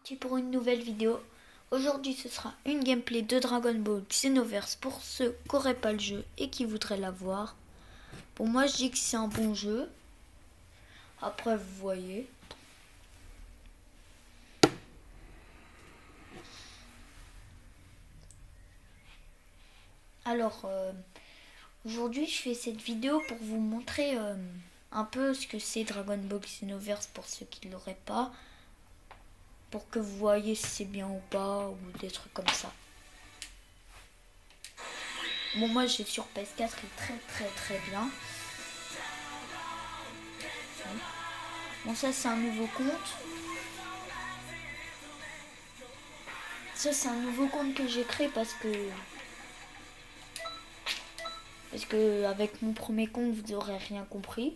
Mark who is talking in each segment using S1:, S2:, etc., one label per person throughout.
S1: reparti pour une nouvelle vidéo. Aujourd'hui ce sera une gameplay de Dragon Ball Xenoverse pour ceux qui n'auraient pas le jeu et qui voudraient l'avoir. Pour moi je dis que c'est un bon jeu. Après vous voyez. Alors aujourd'hui je fais cette vidéo pour vous montrer un peu ce que c'est Dragon Ball Xenoverse pour ceux qui ne l'auraient pas. Pour que vous voyez si c'est bien ou pas, ou des trucs comme ça. Bon, moi j'ai sur PS4, il est très bien. Bon, ça c'est un nouveau compte. Ça c'est un nouveau compte que j'ai créé parce que avec mon premier compte vous n'aurez rien compris.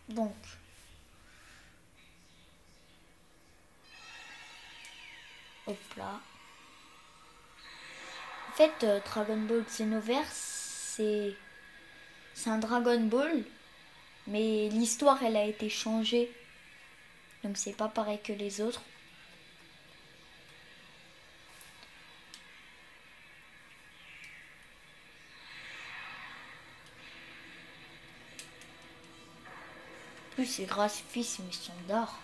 S1: Donc hop là. En fait, Dragon Ball Xenoverse, c'est un Dragon Ball, mais l'histoire elle a été changée. Donc c'est pas pareil que les autres. En plus c'est graphisme standard.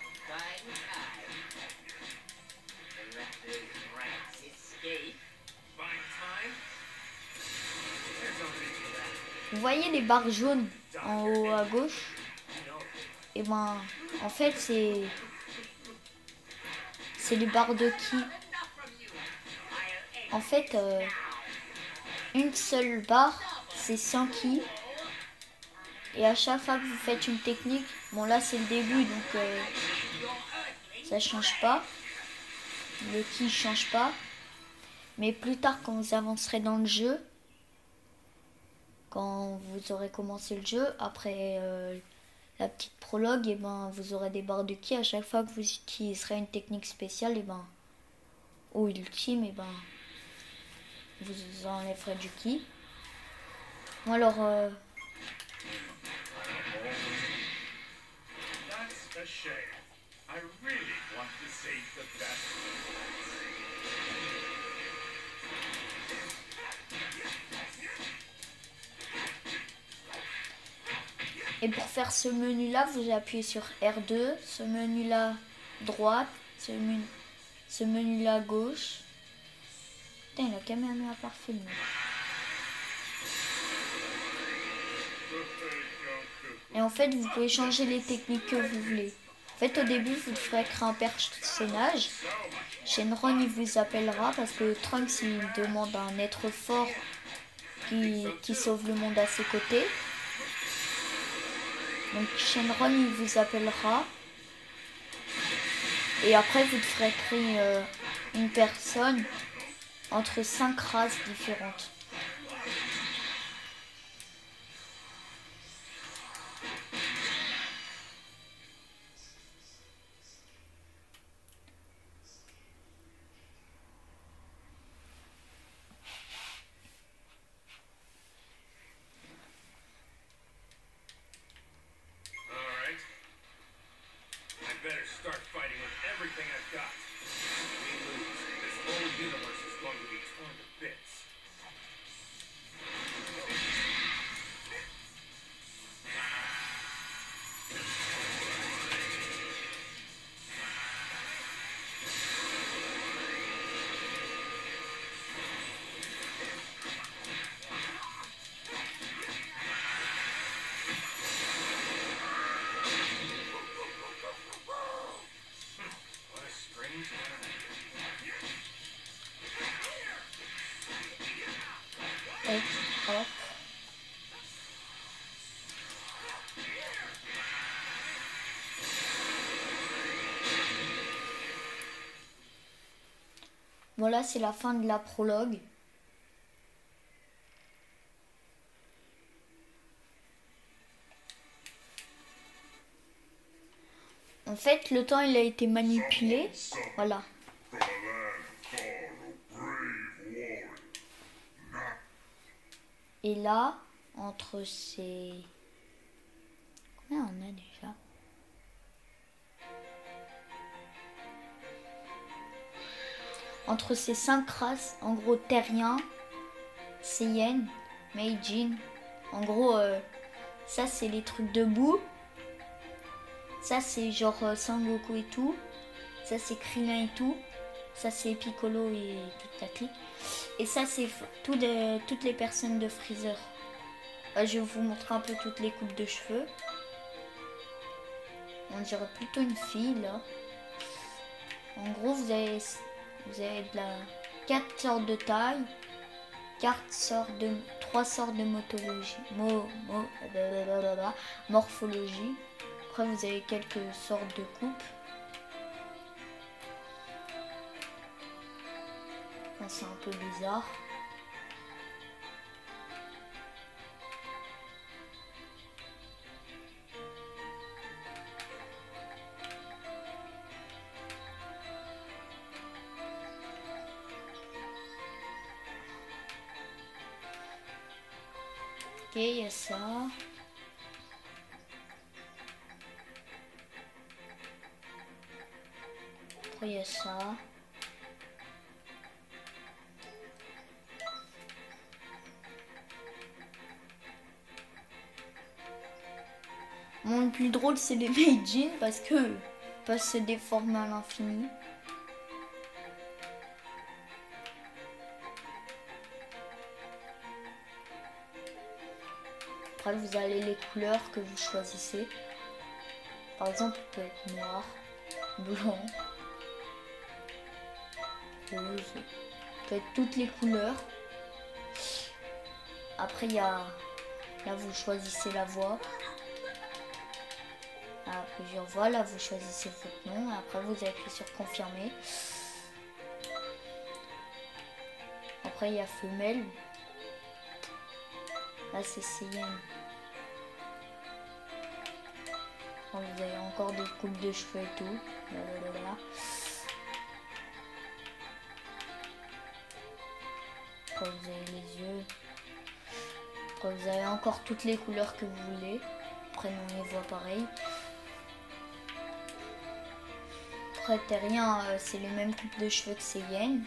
S1: Vous voyez les barres jaunes en haut à gauche? Et ben en fait c'est les barres de ki. En fait une seule barre c'est 100 ki. Et à chaque fois que vous faites une technique, bon là c'est le début donc ça change pas. Le ki change pas. Mais plus tard quand vous avancerez dans le jeu, quand vous aurez commencé le jeu, après la petite prologue, et ben vous aurez des barres de ki à chaque fois que vous utiliserez une technique spéciale, et ben ou ultime, et ben vous enlèverez du ki. Bon alors et pour faire ce menu là, vous appuyez sur R2, ce menu là droite, ce menu là gauche. Putain, la caméra a pas filmé. Et en fait, vous pouvez changer les techniques que vous voulez. En fait, au début, vous devrez créer un personnage. Shenron, il vous appellera parce que Trunks, il demande à un être fort qui sauve le monde à ses côtés. Donc Shenron, il vous appellera. Et après, vous devrez créer une personne entre 5 races différentes.
S2: Better start fighting with everything I've got. We lose, this whole universe is going to be torn to bits.
S1: Hop. Voilà, c'est la fin de la prologue. En fait, le temps il a été manipulé. Voilà. Et là, entre ces... Combien on a déjà? entre ces 5 races, en gros Terrien, Saiyan, Meijin. En gros, ça c'est les trucs debout. Ça c'est genre Sangoku et tout. Ça c'est Krillin et tout. Ça c'est Piccolo et toute la clique. Et ça c'est toutes les personnes de Freezer. Je vais vous montrer un peu toutes les coupes de cheveux. On dirait plutôt une fille là. En gros vous avez de la 4 sortes de taille, 3 sortes de morphologie. Après vous avez quelques sortes de coupes. Enfin, c'est un peu bizarre. Ok, il y a ça. Après, il y a ça. Bon, le plus drôle, c'est les Meijin parce que peuvent se déformer à l'infini. Après, vous avez les couleurs que vous choisissez. Par exemple, il peut être noir, blanc, rose. Il peut être toutes les couleurs. Après, il y a... Là, vous choisissez la voix. À plusieurs voix, là, vous choisissez votre nom. Après, vous appuyez sur confirmer. Après, il y a femelle. Là, c'est Saiyan. Vous avez encore des coupes de cheveux et tout. Là. Après, vous avez les yeux. Après, vous avez encore toutes les couleurs que vous voulez. Après, on les voit pareil. Après, Terrien, c'est les mêmes coupes de cheveux que Saiyan.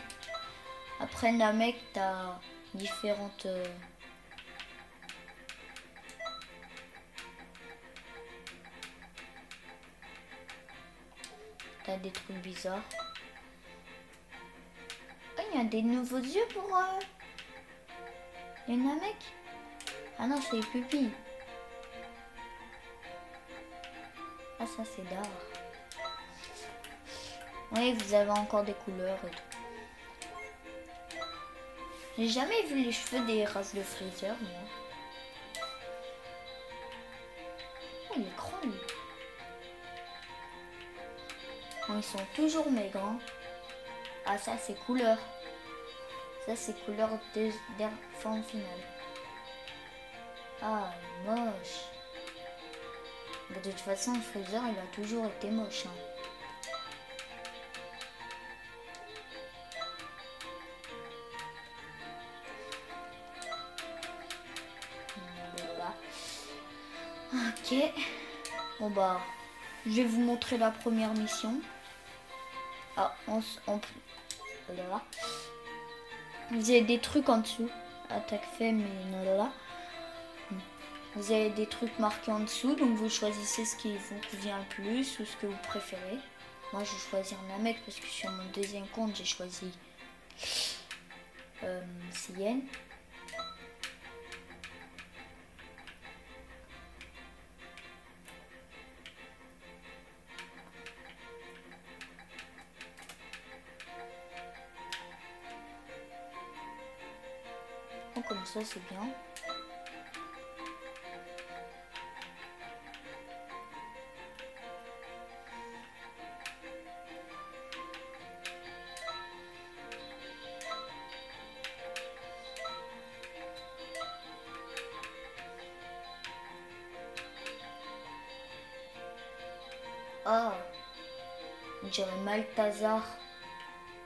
S1: Après, Namek, t'as différentes... T'as des trucs bizarres. Oh, il y a des nouveaux yeux pour les Namek. Ah non, c'est les pupilles. Ah, ça, c'est d'art. Oui, vous avez encore des couleurs et tout. J'ai jamais vu les cheveux des races de Freezer, moi. Oh, il est grand, lui. Ils sont toujours maigres. Hein. Ah, ça, c'est couleur. Ça, c'est couleur de forme finale. Ah, moche. De toute façon, Freezer, il a toujours été moche. Hein. Ok. Bon bah, je vais vous montrer la première mission. Ah, voilà. Vous avez des trucs en dessous. Attaque femme et non. Vous avez des trucs marqués en dessous, donc vous choisissez ce qui vous convient le plus ou ce que vous préférez. Moi, je vais choisir Namek parce que sur mon deuxième compte, j'ai choisi Saiyan. Oh, comme ça, c'est bien. Ah, on dirait Malthazar.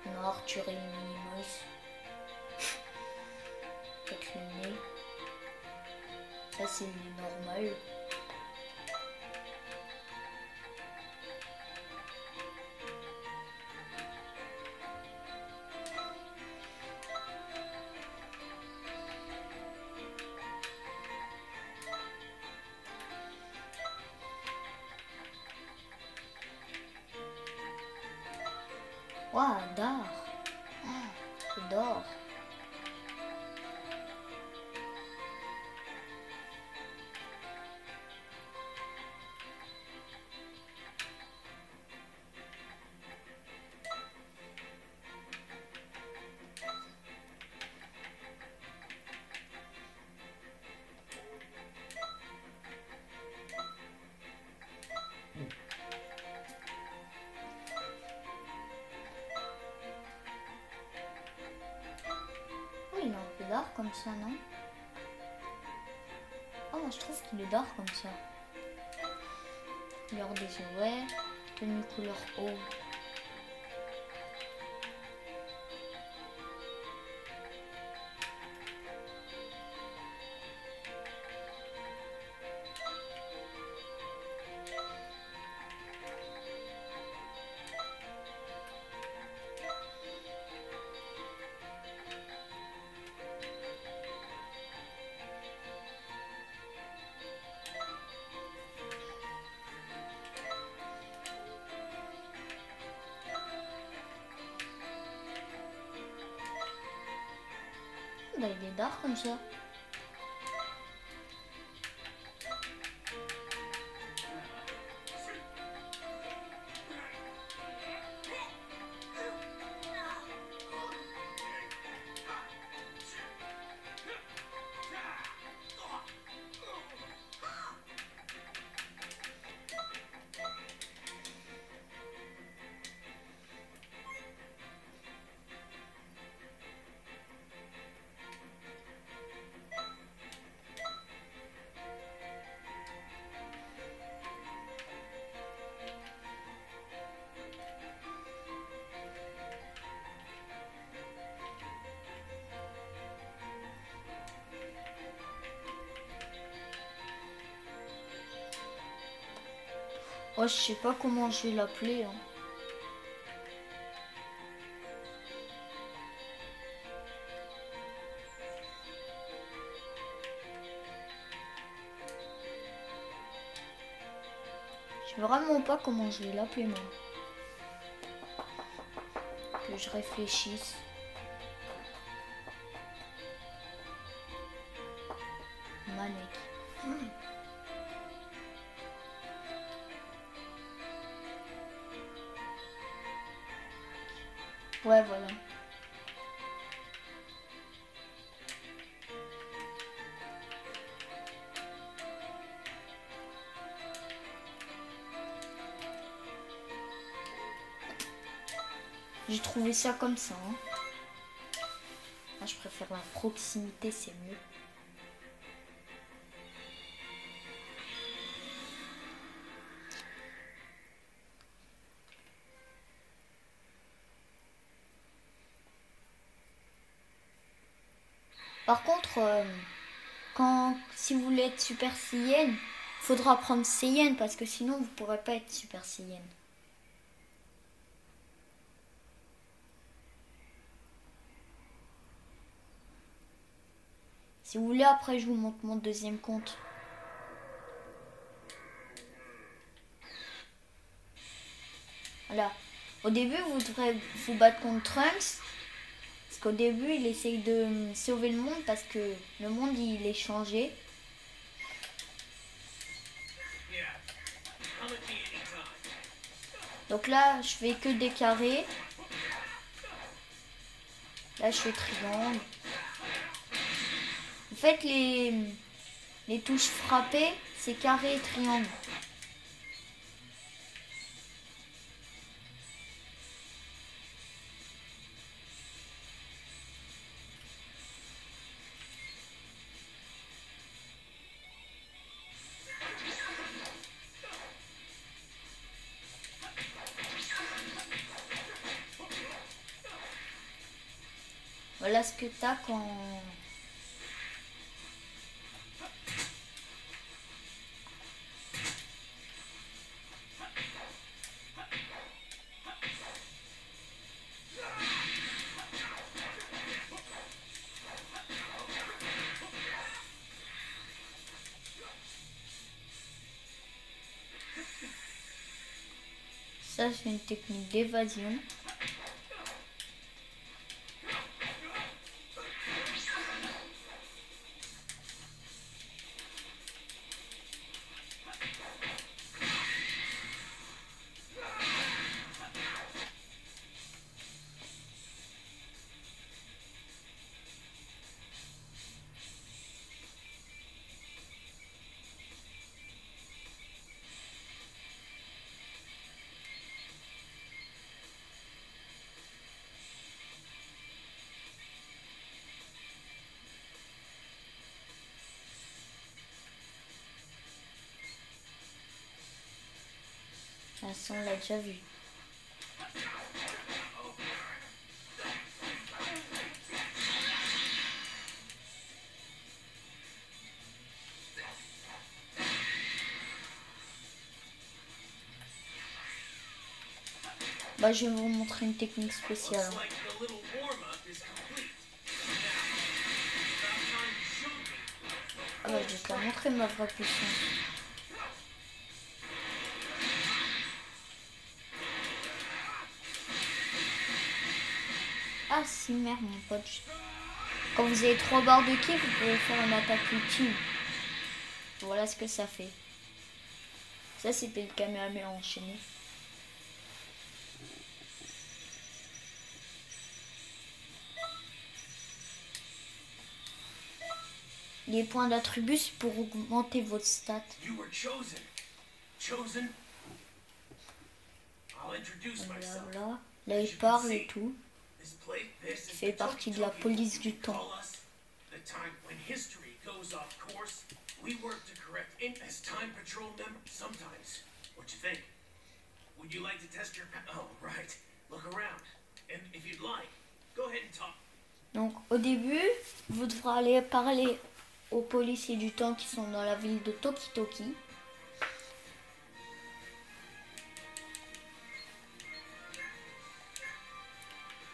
S1: Non, Arthur et Minimoys. Peut-être le nez. Ça, c'est le nez normal. Waouh, d'or. J'adore. Oui, il est un peu d'or comme ça, non? Oh, moi je trouve qu'il est d'or comme ça. Couleur des yeux, ouais. Tenue couleur eau. Bah, il est d'or comme ça. Oh, je sais pas comment je vais l'appeler, hein. Je sais vraiment pas comment je vais l'appeler, moi. Que je réfléchisse. Manek. Ouais, voilà. J'ai trouvé ça comme ça, hein. Ah, je préfère la proximité, c'est mieux. Par contre, si vous voulez être Super Saiyan, faudra prendre Saiyan parce que sinon vous pourrez pas être Super Saiyan. Si vous voulez, après je vous montre mon deuxième compte. Voilà. Au début, vous devrez vous battre contre Trunks. Parce qu'au début, il essaye de sauver le monde parce que le monde, il est changé. Donc là, je fais que des carrés. Là, je fais triangle. En fait, les touches frappées, c'est carré et triangle. Voilà ce que t'as quand... Ça, c'est une technique d'évasion. ça on l'a déjà vu. Bah, je vais vous montrer une technique spéciale. Ah bah, je vais te la montrer ma vraie puissance. Ah si, merde mon pote. Quand vous avez 3 barres de ki, vous pouvez faire une attaque ultime. Voilà ce que ça fait. Ça c'était le Kamehameha enchaîné. Les points d'attribut pour augmenter votre stat. Voilà. Là il parle et tout. Il fait partie de la police du temps.
S2: We work to correct it as Time Patrol members sometimes. What you think? Would you like to test your... Oh, right. Look around. And if you'd like, go ahead and talk.
S1: Donc, au début, vous devrez aller parler aux policiers du temps qui sont dans la ville de Tokitoki.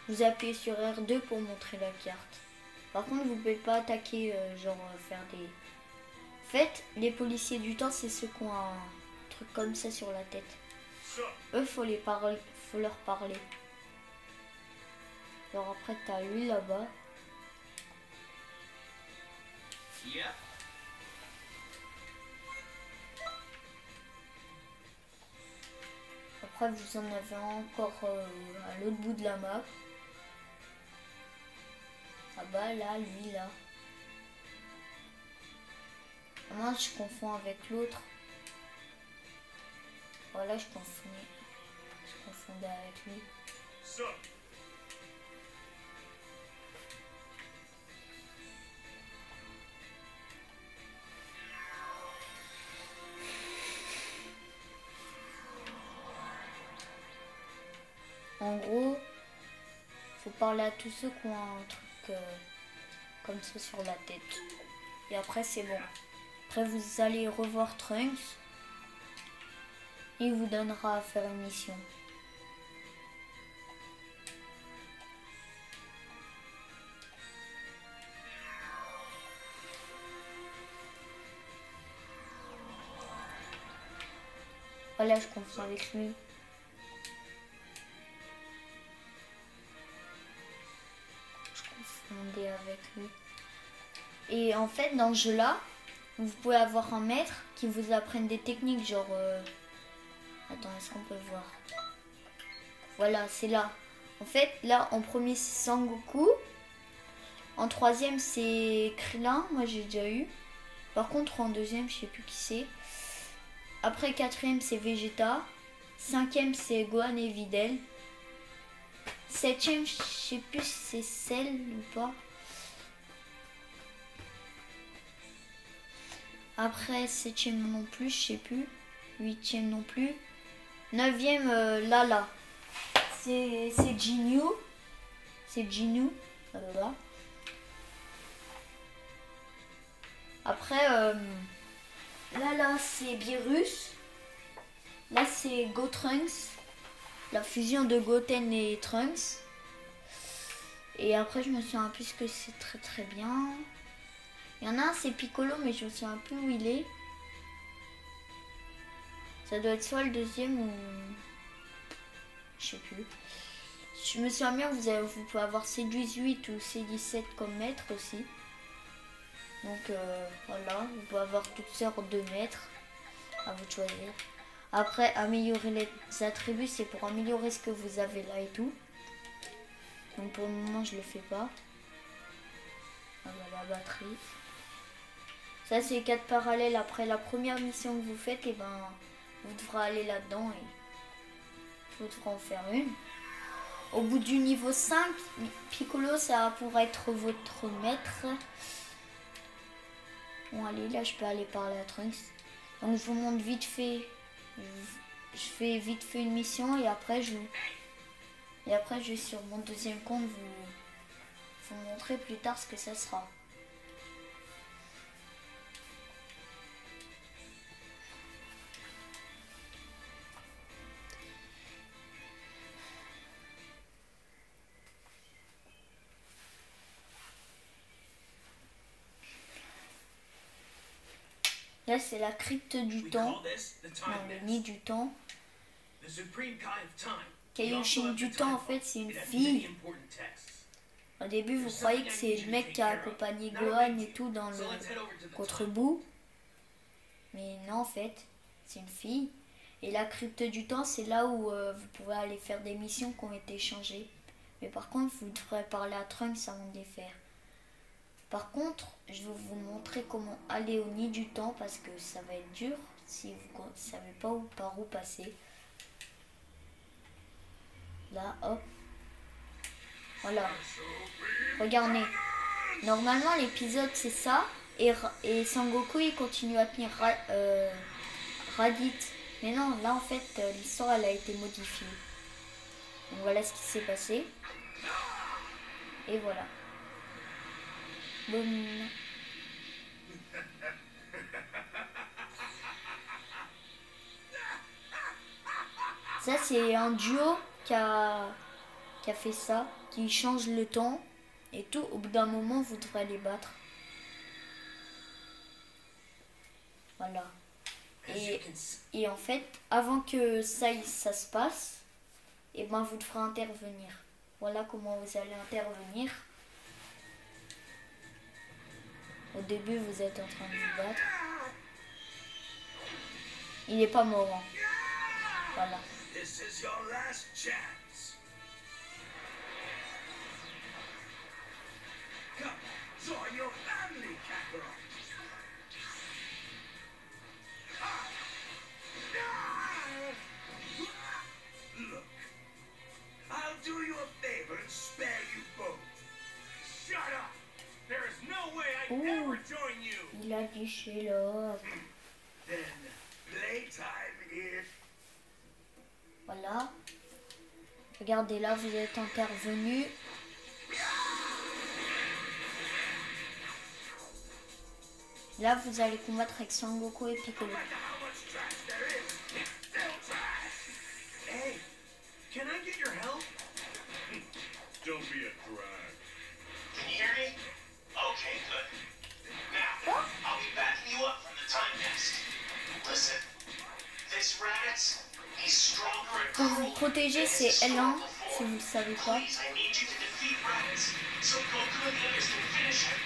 S1: Vous appuyez sur R2 pour montrer la carte. Par contre, vous ne pouvez pas attaquer, faire des... En fait, les policiers du temps, c'est ceux qui ont un truc comme ça sur la tête. Eux, faut leur parler. Alors après, t'as lui là-bas. Après, vous en avez encore à l'autre bout de la map. Ah bah là, lui là. Moi je confonds avec l'autre. Voilà, je confondais avec lui. En gros, faut parler à tous ceux qui ont un truc comme ça sur la tête. Et après c'est bon. Après vous allez revoir Trunks. Il vous donnera à faire une mission. Voilà, je confonds avec lui. Je confondais avec lui. Et en fait, dans ce jeu-là, vous pouvez avoir un maître qui vous apprenne des techniques, genre... Attends, est-ce qu'on peut voir? Voilà, c'est là. En fait, là, en premier, c'est Sangoku. En troisième, c'est Krillin. Moi, j'ai déjà eu. Par contre, en deuxième, je sais plus qui c'est. Après, quatrième, c'est Vegeta. Cinquième, c'est Gohan et Videl. Septième, je sais plus si c'est Cell ou pas. Après, septième non plus, je sais plus. Huitième non plus. Neuvième, Lala. C'est Jinyu. C'est Jinyu. Voilà. Après, Lala, c'est Beerus. Là, c'est Gotrunks. La fusion de Goten et Trunks. Et après, je me souviens plus que c'est très très bien. Il y en a un, c'est Piccolo, mais je me souviens plus où il est. Ça doit être soit le deuxième ou... Je sais plus. Je me souviens bien, vous pouvez avoir C18 ou C17 comme maître aussi. Donc voilà, vous pouvez avoir toutes sortes de maîtres. À vous de choisir. Après, améliorer les attributs, c'est pour améliorer ce que vous avez là et tout. Donc pour le moment, je le fais pas. Ah bah, la batterie. Ça, c'est 4 parallèles. Après la première mission que vous faites, et ben, vous devrez aller là-dedans et vous devrez en faire une. Au bout du niveau 5, Piccolo, ça pourrait être votre maître. Bon, allez, là, je peux aller parler à Trunks. Donc, je vous montre vite fait. je fais vite fait une mission et après je vais sur mon deuxième compte vous montrer plus tard ce que ça sera. Là, c'est la crypte du temps. Non, le nid du temps. Kaioshin du temps, en fait, c'est une fille. Au début, vous croyez que c'est le mec qui a accompagné Gohan et tout dans le contre-bout. Mais non, en fait, c'est une fille. Et la crypte du temps, c'est là où vous pouvez aller faire des missions qui ont été échangées. Mais par contre, vous devrez parler à Trunks avant de les faire. Par contre, je vais vous montrer comment aller au nid du temps parce que ça va être dur si vous ne savez pas par où passer. Là, hop. Voilà. Regardez. Normalement, l'épisode, c'est ça. Et Sangoku, il continue à tenir Raditz. Mais non, là, en fait, l'histoire, elle a été modifiée. Donc, voilà ce qui s'est passé. Et voilà. Boum. Ça, c'est un duo qui a fait ça, qui change le temps et tout. Au bout d'un moment, vous devrez les battre. Voilà. Et en fait, avant que ça se passe, et ben vous devrez intervenir. Voilà comment vous allez intervenir. Au début, vous êtes en train de vous battre. Il n'est pas mort. Hein. Voilà. Ouh, il a liché l'or. Voilà. Regardez là, vous êtes intervenu. Là, vous allez combattre avec Sangoku et Piccolo.
S2: Hey, can I get your help? Don't be a drag. Can you hear me? Okay, good. Now, I'll be backing you up from the time nest. Listen, this Raditz, he's stronger and
S1: Pour vous protéger, c'est L1, si vous ne le savez pas.
S2: Please, I need you to defeat Raditz, so Goku and the others can finish him.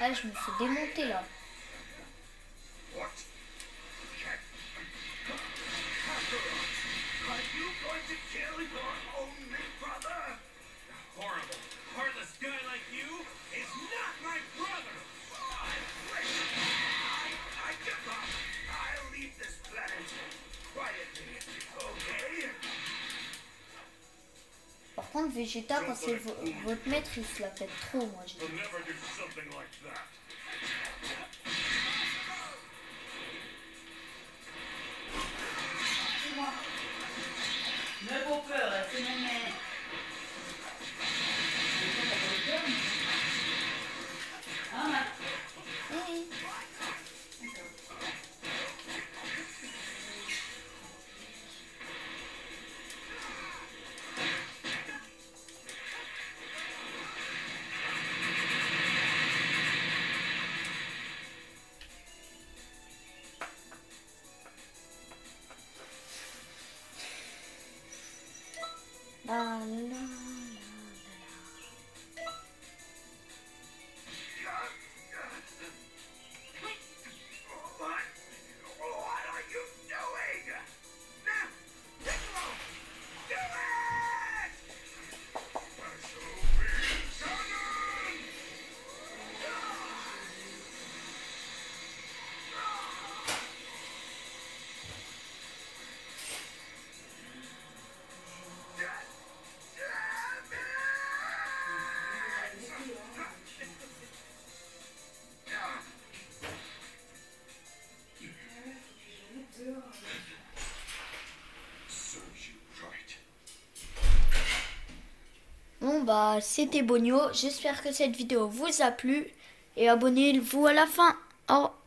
S1: Ah, je me fais démonter là. Par contre, Vegeta, quand c'est votre maître, il se la pète trop, moi je dis.
S3: Ne pas peur, c'est mon mère.
S1: bah c'était Bonio. J'espère que cette vidéo vous a plu. Et abonnez-vous à la fin. Au revoir.